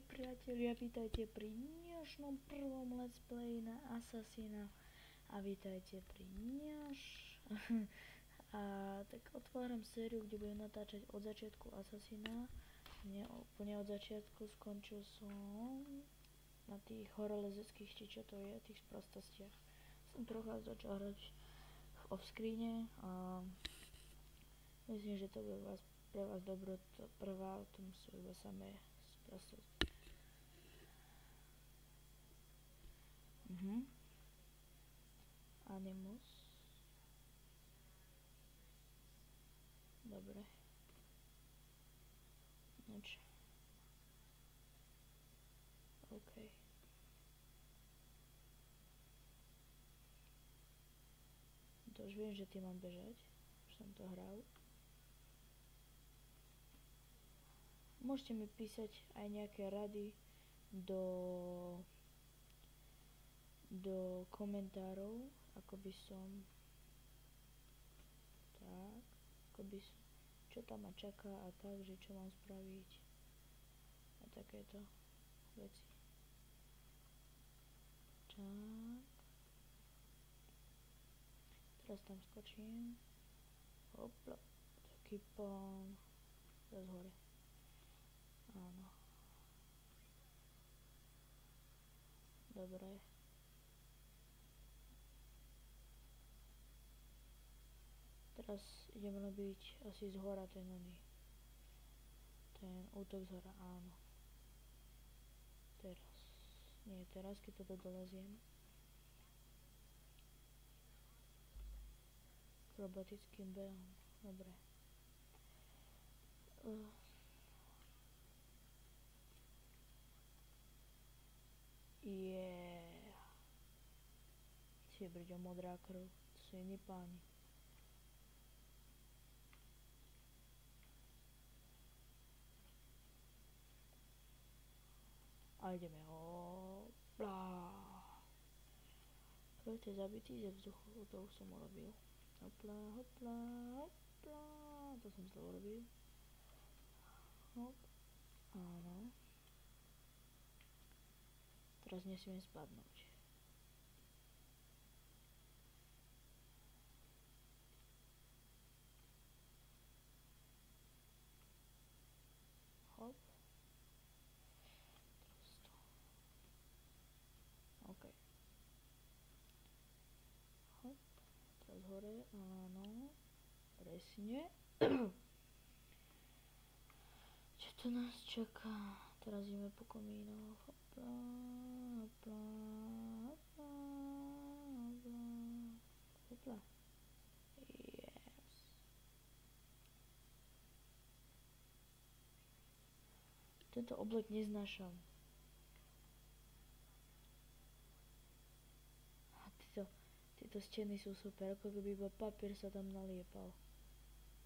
priatelia, vítajte pri dnešnom prvom let's play na Assassina a vítajte pri a tak otváram sériu, kde budem natáčať od začiatku Assassina. Nie úplne od začiatku, skončil som na tých horolezeckých, či čo to je, tých sprostostiach. Som trocha začal hrať v offscreene a myslím, že to bude pre vás dobro, to prvá, to sú iba samé sprostosti. Animus. Dobre. Nič. OK. To už viem, že ty mám bežať. Už som to hral. Môžete mi písať aj nejaké rady do komentárov, ako by som tak, ako by som, čo tam ma čaká a tak, že čo mám spraviť a takéto veci. Tak. Teraz tam skočím. Hopla. Taký pán. Teraz hore. Áno. Dobre. Teraz idem robiť asi z hora ten útok z hora, áno. Teraz. Nie, teraz, keď toto doleziem. Robotickým behom. Dobre. Ty brďo, modrá krv. To sú iní páni. A ideme. Hopla. Projekt je zabitý ze vzduchu. To už som urobil. Hopla, hopla, hopla. To som zle urobil. Hop. Áno. Teraz nesmiem spadnúť. Hop. Teraz to. OK. Hop. Teraz hore. Áno. Presne. Čo tu nás čaká? Teraz ideme po komínoch. Hopla, hopla, hopla, hopla, hopla. Yes. Tento oblek neznášam. A tieto steny sú super, ako keby iba papier sa tam naliepal.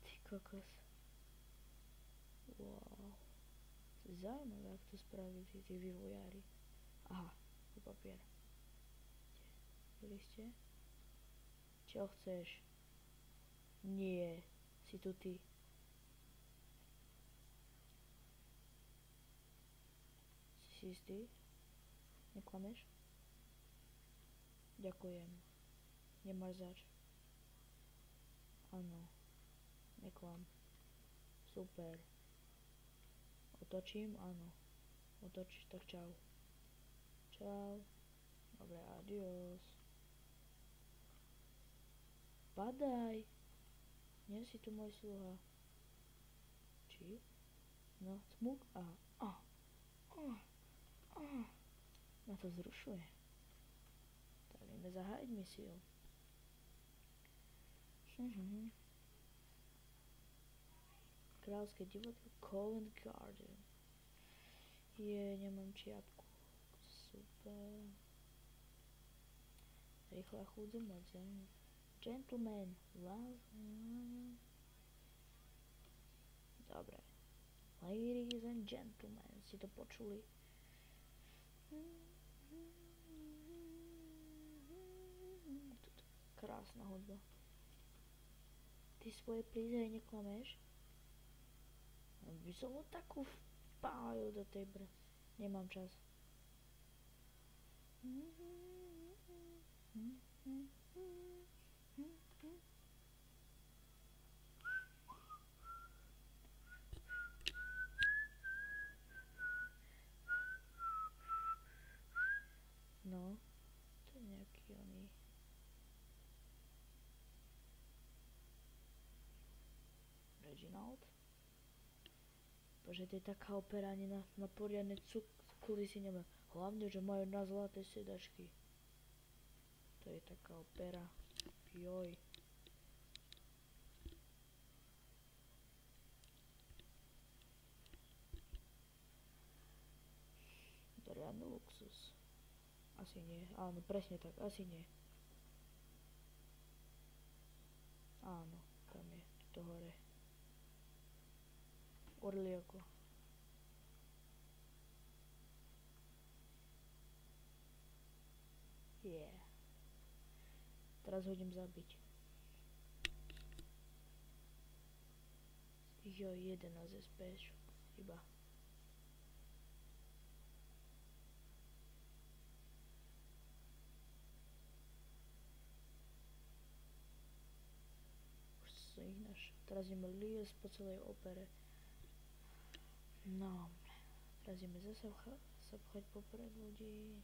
Ty kokos. Wow. Zaujímavé, ako to spravili tí vývojári. Aha, tu papier. Byli ste? Čo chceš? Nie, si tu ty. Si istý? Neklameš? Ďakujem. Nemáš zač. Áno. Neklam. Super. Otočím? Áno. Otoč, tak čau. Čau. Dobre, adios. Padaj. Nie si tu môj sluha. Či? No, cmuk. Aha. Ma to zrušuje. Tak ideme zahájiť misiu. Kráľovské divadlo Covent Garden. Nemám čiapku. Super. Rýchla chúdza moc. Gentleman. Dobre. Ladies and gentlemen, si to počuli? Krásna hudba. Ty svoje prízeje neklameš? By som ho takú vpálil do tej Nemám čas. No, to je nejaký oný. Reginald. Bože, to je taká opera, ani na poriadne kulisy nemá. Hlavne, že majú na zlaté sedačky. To je taká opera. Joj. To je riadny luxus. Asi nie. Áno, presne tak. Asi nie. Áno, tam je. To hore. Orlioko. Yeah. Teraz hodím zabiť. Jo, 11 SPS. Iba. Už som ich našiel. Teraz ideme liesť po celej opere. No. Teraz ideme zase sa pchať popred ľudí.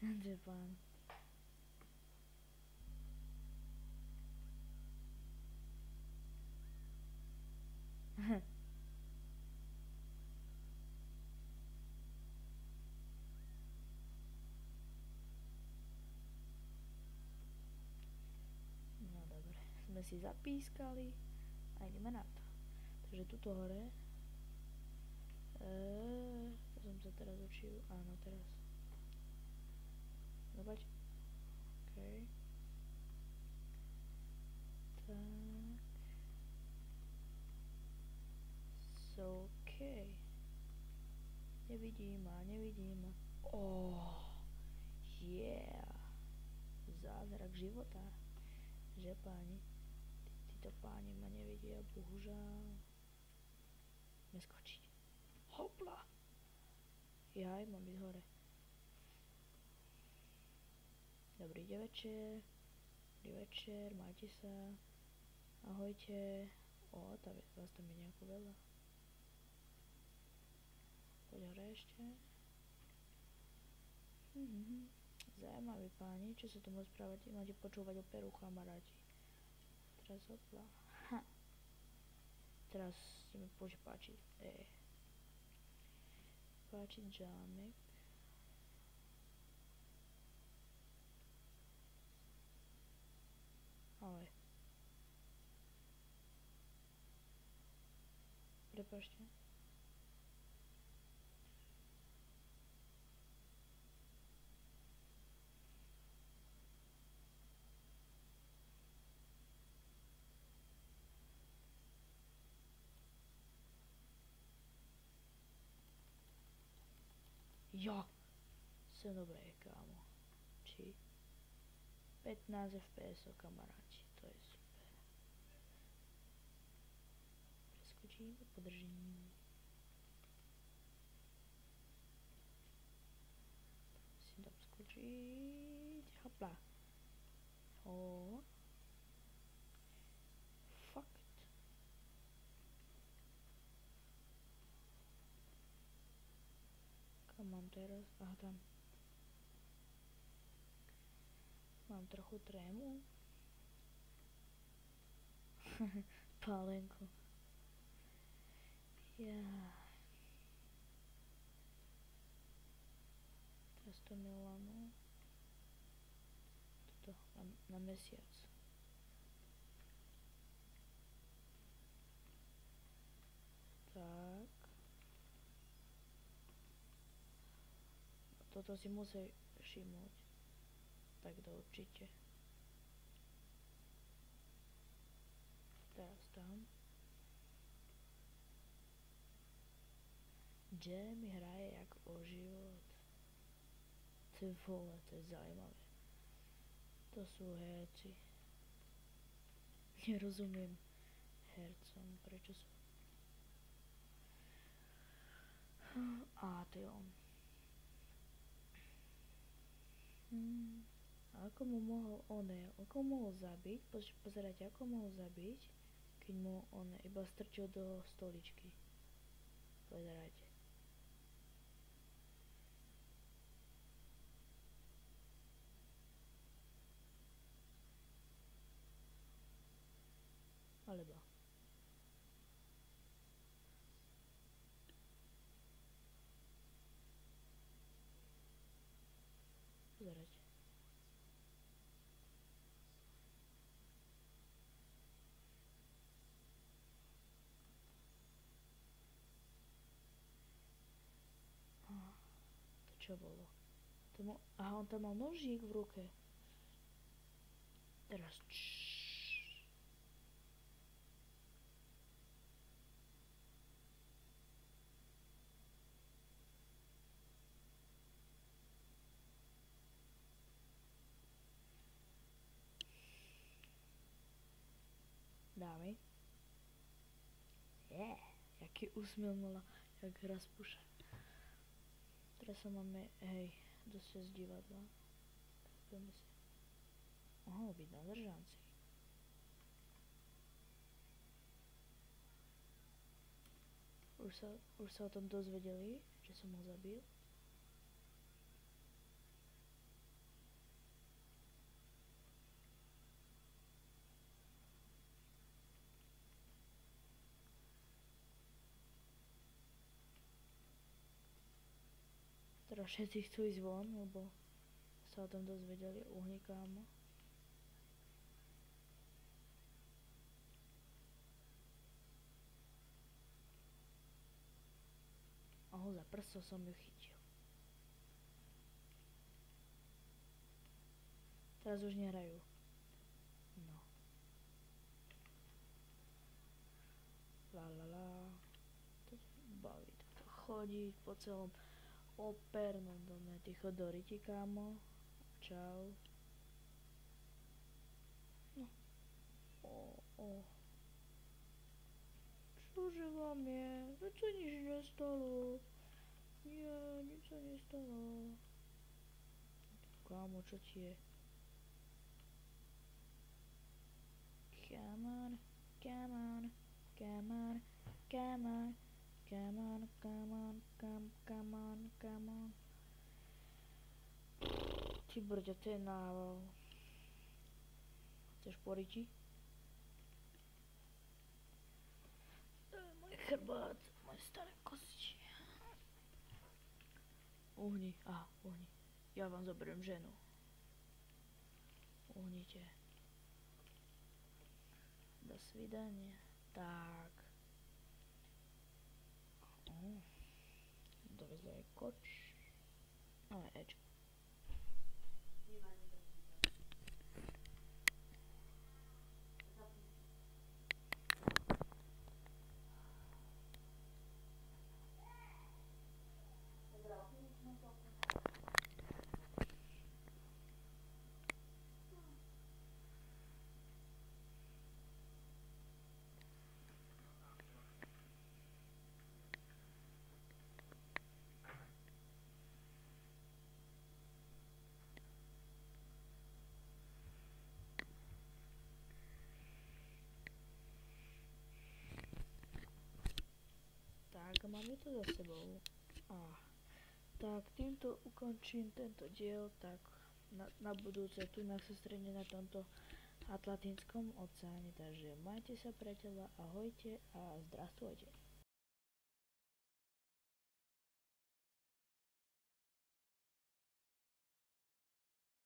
To je pán. No dobre, sme si zapískali a ideme na to. Takže tuto hore. To som sa teraz učil. Áno, teraz. Dobaď. OK. Tak. So, OK. Nevidím ma. Yeah. Zázrak života. Že páni? Títo páni ma nevidia, bohužiaľ. Neskočiť. Hopla. Jaj, mám ísť hore. Dobrý večer. Dobrý večer, majte sa. Ahojte. O, vás tam je nejako veľa. Poď hore ešte. Zajímaví páni, čo sa tu môžu správať? Máte počúvať operu, kamaráti. Teraz hopla. Ha. Teraz si mi pôjde páčiť. Páčiť žámek. Ale. Prepašte. Jo. Som dobré, kámo. Či? 15 FPS, kamaráti. To je super. Preskočím, podržím. Musím tam skočiť. Hopla. O. Fakt. Kam mám teraz? Aha, tam. Mám trochu trému. Pálenko. Teraz to Milano. Toto na mesiac. Tak. Toto si musí všimnúť. Tak to určite. Teraz tam. Jamie hraje jak o život. Ty vole, to je zaujímavé. To sú herci? Nerozumiem hercom, prečo sú... A, to je on. A ako mu mohol ako mohol zabiť, pozerajte, ako mohol zabiť, keď mu iba strčil do stoličky. Pozerajte. Alebo. Pozerajte. To čo bolo? Aha, on tam mal nožík v ruke. Teraz dámy. Jaký úsmev mala, jak Raspuša. Teraz sa máme, dosť z divadla. Tak poďme si. Mohol byť na držanci. Už sa o tom dozvedeli, že som ho zabil. Teraz všetci chcú ísť von, lebo sa o tom dozvedeli uhnikámo. Za prso som ju chytil. Teraz už nehrajú. No. To baví takto chodiť po celom opernom dome. Ty chod do riti, kámo. Čau. No. Čože vám je? Veď sa nič nestalo. Nie, nič sa nestalo. Kámo, čo ti je? Come on, come on, come on, come on, come on, come on, come on, come on. Ty brďo, to je nával. Chceš poriti? Môj chrbát, moje staré kosti. Uhni. Ja vám zoberiem ženu. Uhnite. Do svidania. Tak. Dovezli aj koč. No aj Ečko. Tak, máme to za sebou. Tak, týmto ukončím tento diel, tak na budúce tu sa stretne na tomto Atlantickom oceáne, takže majte sa priateľa, ahojte a zdrastujte.